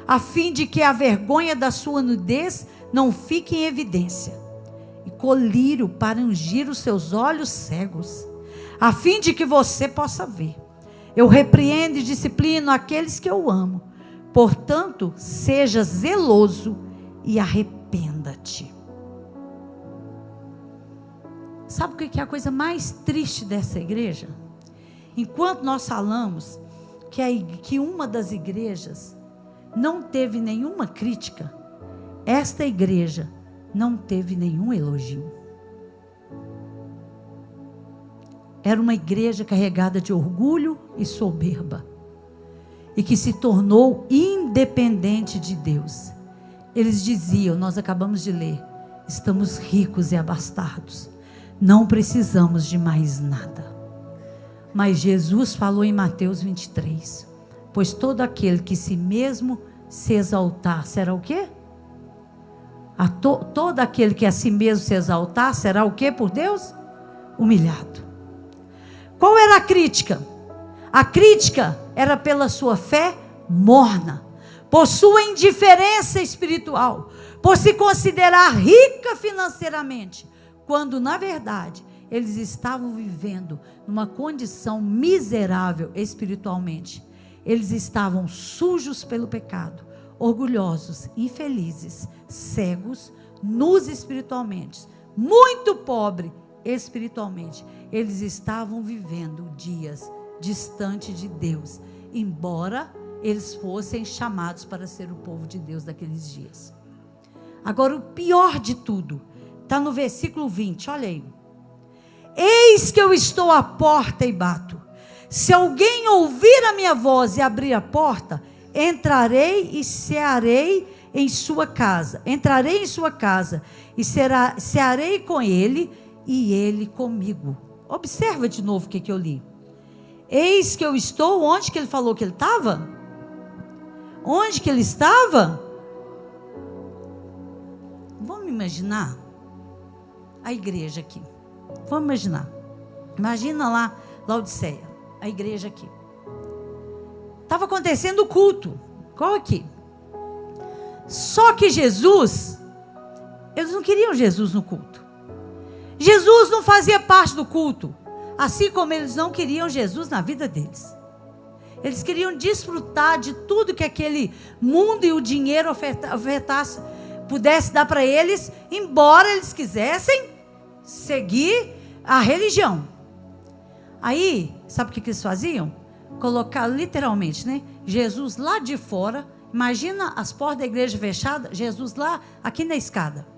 a fim de que a vergonha da sua nudez não fique em evidência. E colírio para ungir os seus olhos cegos, a fim de que você possa ver. Eu repreendo e disciplino aqueles que eu amo. Portanto, seja zeloso e arrependa-te. Sabe o que é a coisa mais triste dessa igreja? Enquanto nós falamos que uma das igrejas não teve nenhuma crítica, esta igreja não teve nenhum elogio. Era uma igreja carregada de orgulho e soberba, e que se tornou independente de Deus. Eles diziam, nós acabamos de ler: estamos ricos e abastados, não precisamos de mais nada. Mas Jesus falou em Mateus 23, pois todo aquele que si mesmo se exaltar, será o quê? Todo aquele que a si mesmo se exaltar, será o quê por Deus? Humilhado. Qual era a crítica? A crítica era pela sua fé morna, por sua indiferença espiritual, por se considerar rica financeiramente, quando na verdade eles estavam vivendo numa condição miserável espiritualmente. Eles estavam sujos pelo pecado, orgulhosos, infelizes, cegos, nus espiritualmente, muito pobre espiritualmente. Eles estavam vivendo dias distante de Deus, embora eles fossem chamados para ser o povo de Deus daqueles dias. Agora, o pior de tudo está no versículo 20, olha aí. Eis que eu estou à porta e bato. Se alguém ouvir a minha voz e abrir a porta, entrarei e cearei em sua casa. Entrarei em sua casa e cearei com ele e ele comigo. Observa de novo o que eu li. Eis que eu estou, onde que ele falou que ele estava? Onde que ele estava? Vamos imaginar a igreja aqui. Vamos imaginar. Imagina lá, Laodiceia, a igreja aqui. Estava acontecendo o culto. Qual aqui? Só que Jesus, eles não queriam Jesus no culto. Jesus não fazia parte do culto. Assim como eles não queriam Jesus na vida deles. Eles queriam desfrutar de tudo que aquele mundo e o dinheiro ofertasse, pudesse dar para eles, embora eles quisessem seguir a religião. Aí, sabe o que eles faziam? Colocar literalmente, né? Jesus lá de fora. Imagina as portas da igreja fechadas, Jesus lá, aqui na escada.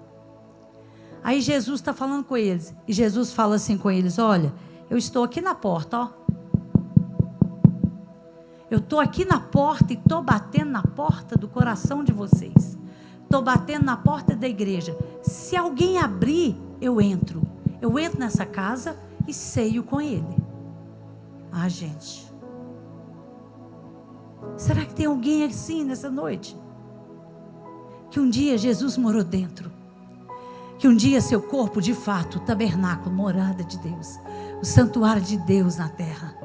Aí Jesus está falando com eles. E Jesus fala assim com eles: olha, eu estou aqui na porta, ó. Eu estou aqui na porta e estou batendo na porta do coração de vocês. Estou batendo na porta da igreja. Se alguém abrir, eu entro. Eu entro nessa casa e ceio com ele. Ah, gente. Será que tem alguém assim nessa noite? Que um dia Jesus morou dentro. Que um dia seu corpo, de fato, o tabernáculo, morada de Deus. O santuário de Deus na terra.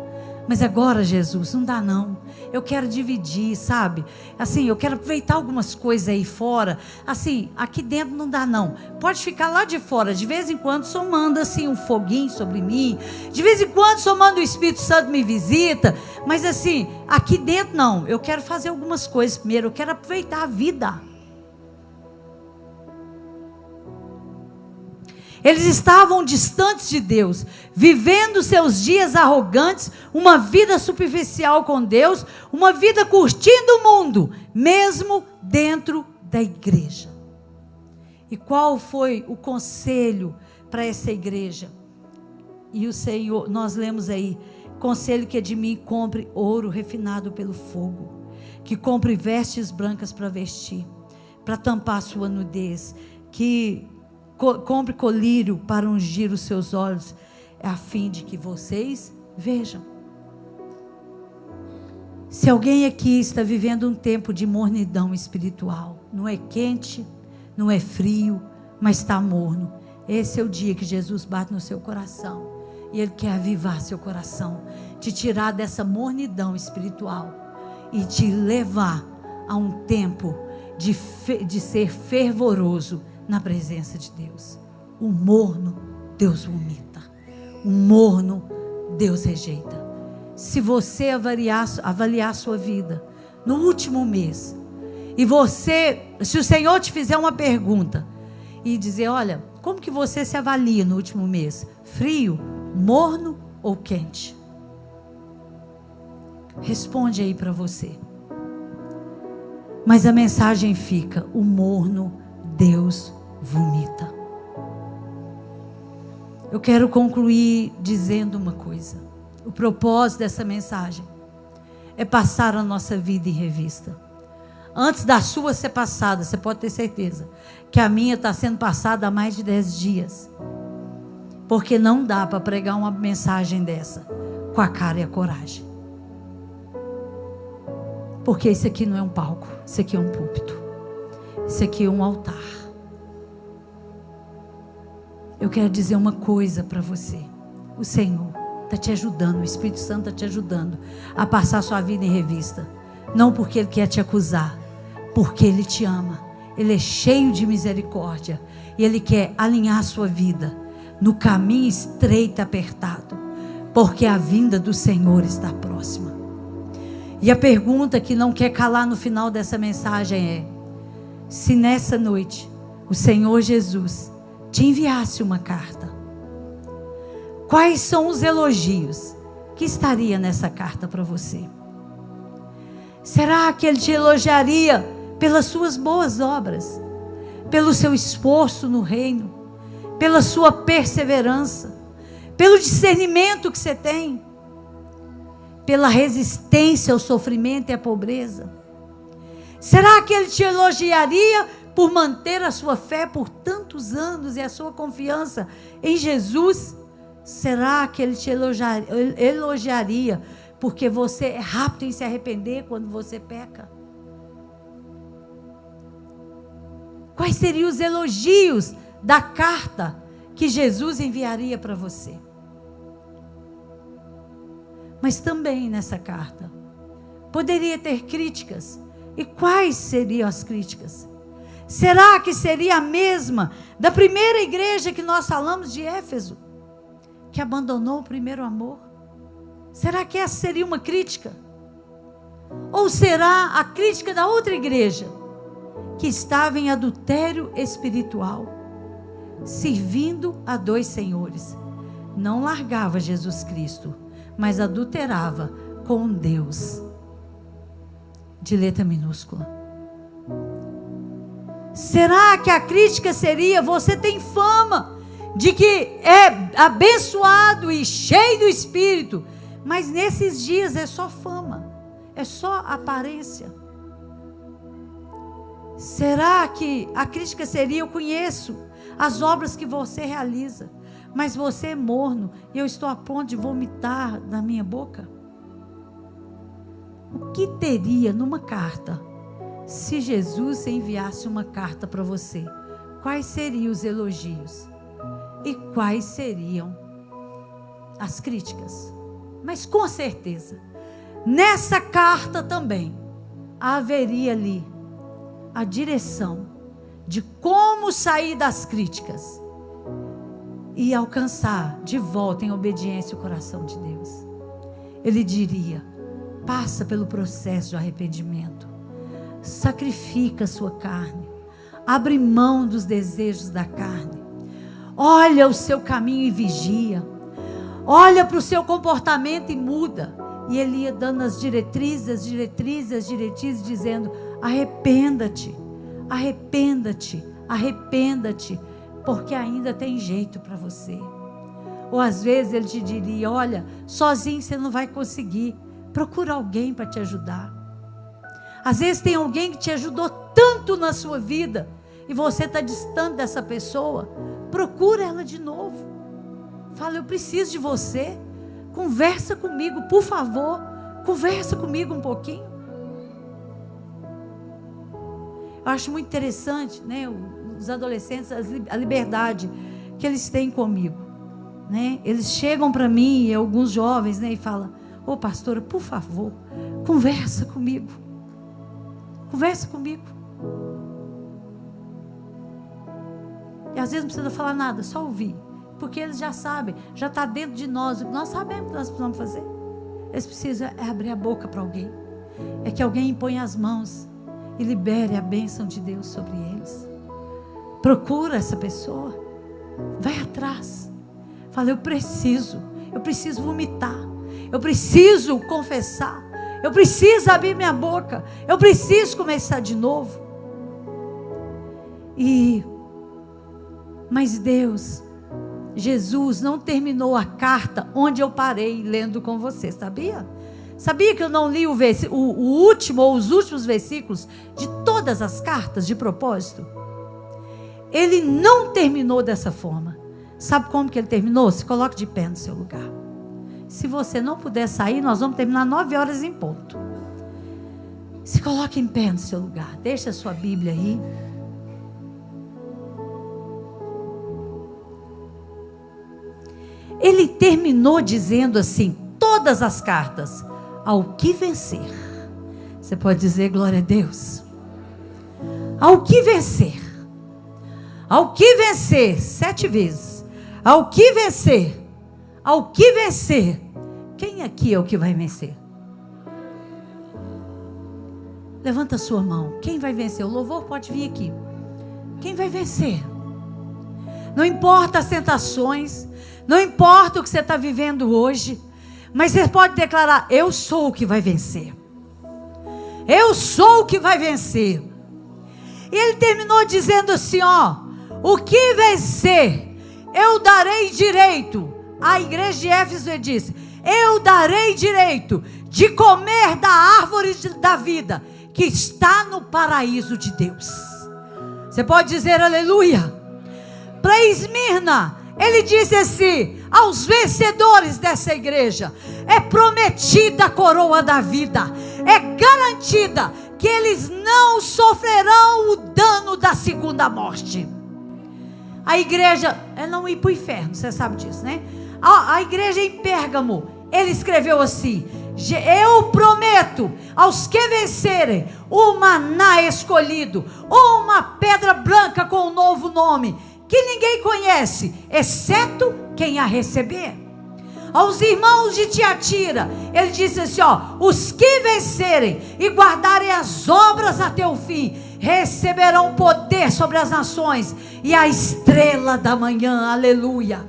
Mas agora, Jesus, não dá não. Eu quero dividir, sabe? Assim, eu quero aproveitar algumas coisas aí fora. Assim, aqui dentro não dá não. Pode ficar lá de fora. De vez em quando, só manda assim um foguinho sobre mim. De vez em quando, só manda o Espírito Santo me visita. Mas assim, aqui dentro não. Eu quero fazer algumas coisas primeiro. Eu quero aproveitar a vida. Eles estavam distantes de Deus, vivendo seus dias arrogantes, uma vida superficial com Deus, uma vida curtindo o mundo, mesmo dentro da igreja. E qual foi o conselho para essa igreja? E o Senhor, nós lemos aí, conselho que é de mim, compre ouro refinado pelo fogo, que compre vestes brancas para vestir, para tampar sua nudez, que compre colírio para ungir os seus olhos, a fim de que vocês vejam. Se alguém aqui está vivendo um tempo de mornidão espiritual, não é quente, não é frio, mas está morno, esse é o dia que Jesus bate no seu coração, e Ele quer avivar seu coração, te tirar dessa mornidão espiritual, e te levar a um tempo de ser fervoroso, na presença de Deus. O morno, Deus vomita. O morno, Deus rejeita. Se você avaliar a sua vida no último mês, e se o Senhor te fizer uma pergunta, e dizer, olha, como que você se avalia no último mês? Frio, morno ou quente? Responde aí para você. Mas a mensagem fica, o morno, Deus vomita. Eu quero concluir dizendo uma coisa. O propósito dessa mensagem é passar a nossa vida em revista. Antes da sua ser passada, você pode ter certeza que a minha está sendo passada há mais de 10 dias. Porque não dá para pregar uma mensagem dessa com a cara e a coragem. Porque isso aqui não é um palco, isso aqui é um púlpito. Isso aqui é um altar. Eu quero dizer uma coisa para você. O Senhor está te ajudando, o Espírito Santo está te ajudando a passar a sua vida em revista. Não porque Ele quer te acusar, porque Ele te ama. Ele é cheio de misericórdia e Ele quer alinhar a sua vida no caminho estreito e apertado, porque a vinda do Senhor está próxima. E a pergunta que não quer calar no final dessa mensagem é: se nessa noite o Senhor Jesus te enviasse uma carta, quais são os elogios que estaria nessa carta para você? Será que Ele te elogiaria pelas suas boas obras, pelo seu esforço no reino, pela sua perseverança, pelo discernimento que você tem, pela resistência ao sofrimento e à pobreza? Será que Ele te elogiaria por manter a sua fé por tantos anos e a sua confiança em Jesus? Será que Ele te elogiaria porque você é rápido em se arrepender quando você peca? Quais seriam os elogios da carta que Jesus enviaria para você? Mas também nessa carta poderia ter críticas. E quais seriam as críticas? Será que seria a mesma da primeira igreja que nós falamos de Éfeso, que abandonou o primeiro amor? Será que essa seria uma crítica? Ou será a crítica da outra igreja, que estava em adultério espiritual, servindo a 2 senhores? Não largava Jesus Cristo, mas adulterava com Deus, de letra minúscula. Será que a crítica seria: você tem fama de que é abençoado e cheio do Espírito, mas nesses dias é só fama, é só aparência. Será que a crítica seria: eu conheço as obras que você realiza, mas você é morno e eu estou a ponto de vomitar na minha boca? O que teria numa carta se Jesus enviasse uma carta para você? Quais seriam os elogios? E quais seriam as críticas? Mas com certeza, nessa carta também haveria ali a direção de como sair das críticas e alcançar de volta em obediência o coração de Deus. Ele diria: passa pelo processo de arrependimento, sacrifica a sua carne, abre mão dos desejos da carne, olha o seu caminho e vigia, olha para o seu comportamento e muda. E ele ia dando as diretrizes, dizendo: arrependa-te, arrependa-te, arrependa-te, porque ainda tem jeito para você. Ou às vezes ele te diria: olha, sozinho você não vai conseguir, procura alguém para te ajudar. Às vezes tem alguém que te ajudou tanto na sua vida e você está distante dessa pessoa, procura ela de novo. Fala: eu preciso de você, conversa comigo, por favor, conversa comigo um pouquinho. Eu acho muito interessante, né, os adolescentes, a liberdade que eles têm comigo, né? Eles chegam para mim, e alguns jovens, né, e falam: ô pastora, por favor, conversa comigo, conversa comigo. E às vezes não precisa falar nada, só ouvir, porque eles já sabem, já está dentro de nós, nós sabemos o que nós precisamos fazer. Eles precisam abrir a boca para alguém, é que alguém imponha as mãos e libere a bênção de Deus sobre eles. Procura essa pessoa, vai atrás, fala: eu preciso vomitar, eu preciso confessar, eu preciso abrir minha boca, eu preciso começar de novo. Mas Deus, Jesus não terminou a carta onde eu parei lendo com você, sabia? Sabia que eu não li o último ou os últimos versículos de todas as cartas de propósito? Ele não terminou dessa forma. Sabe como que ele terminou? Se coloque de pé no seu lugar. Se você não puder sair, nós vamos terminar 9 horas em ponto. Se coloque em pé no seu lugar. Deixa a sua Bíblia aí. Ele terminou dizendo assim, todas as cartas: ao que vencer. Você pode dizer glória a Deus? Ao que vencer. Ao que vencer, 7 vezes. Ao que vencer. Ao que vencer. Quem aqui é o que vai vencer? Levanta a sua mão. Quem vai vencer? O louvor pode vir aqui. Quem vai vencer? Não importa as tentações, não importa o que você está vivendo hoje, mas você pode declarar: eu sou o que vai vencer. Eu sou o que vai vencer. E ele terminou dizendo assim, ó: o que vencer, eu darei direito. A igreja de Éfeso disse: eu darei direito de comer da árvore da vida que está no paraíso de Deus. Você pode dizer aleluia? Para Esmirna, ele disse assim: aos vencedores dessa igreja é prometida a coroa da vida, é garantida que eles não sofrerão o dano da segunda morte. A igreja é não ir para o inferno, você sabe disso, né? A igreja em Pérgamo, ele escreveu assim: eu prometo aos que vencerem o maná escolhido, ou uma pedra branca com um novo nome, que ninguém conhece, exceto quem a receber. Aos irmãos de Tiatira, ele disse assim, ó: os que vencerem e guardarem as obras até o fim, receberão poder sobre as nações, e a estrela da manhã, aleluia.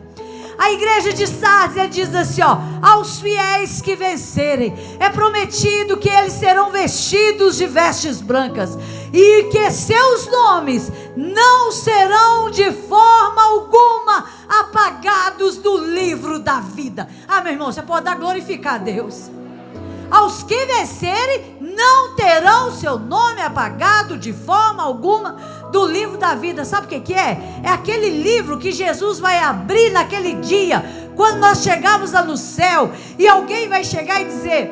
A igreja de Sardes, ele diz assim, ó: aos fiéis que vencerem, é prometido que eles serão vestidos de vestes brancas, e que seus nomes não serão de forma alguma apagados do livro da vida. Ah, meu irmão, você pode dar glorificar a Deus. Aos que vencerem, não terão seu nome apagado de forma alguma do livro da vida. Sabe o que é? É aquele livro que Jesus vai abrir naquele dia, quando nós chegarmos lá no céu, e alguém vai chegar e dizer,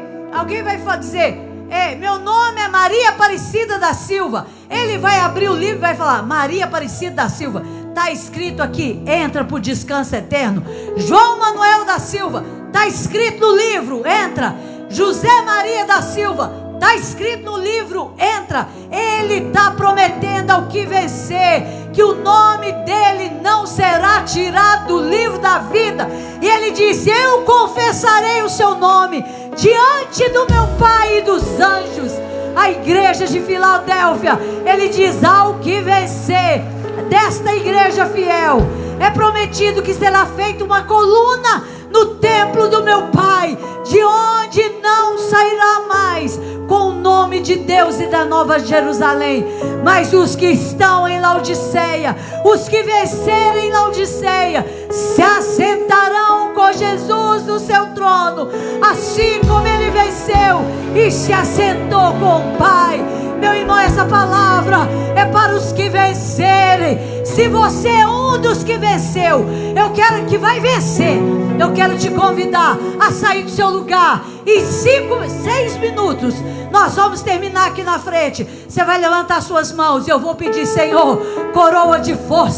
meu nome é Maria Aparecida da Silva. Ele vai abrir o livro e vai falar, Maria Aparecida da Silva, está escrito aqui, entra para o descanso eterno. João Manuel da Silva, está escrito no livro, entra. José Maria da Silva, está escrito no livro, entra. Ele está prometendo ao que vencer, que o nome dele não será tirado do livro da vida. E ele disse, eu confessarei o seu nome diante do meu Pai e dos anjos. A igreja de Filadélfia, ele diz, ao que vencer desta igreja fiel, é prometido que será feita uma coluna no templo do meu Pai, de onde não sairá mais, com o nome de Deus e da Nova Jerusalém. Mas os que estão em Laodiceia, os que vencerem Laodiceia, se assentarão com Jesus no seu trono, assim como ele venceu e se assentou com o Pai. Meu irmão, essa palavra é para os que vencerem. Se você é um dos que venceu, eu quero que vai vencer. Eu quero te convidar a sair do seu lugar. Em 6 minutos nós vamos terminar aqui na frente. Você vai levantar suas mãos e eu vou pedir, Senhor, coroa de força.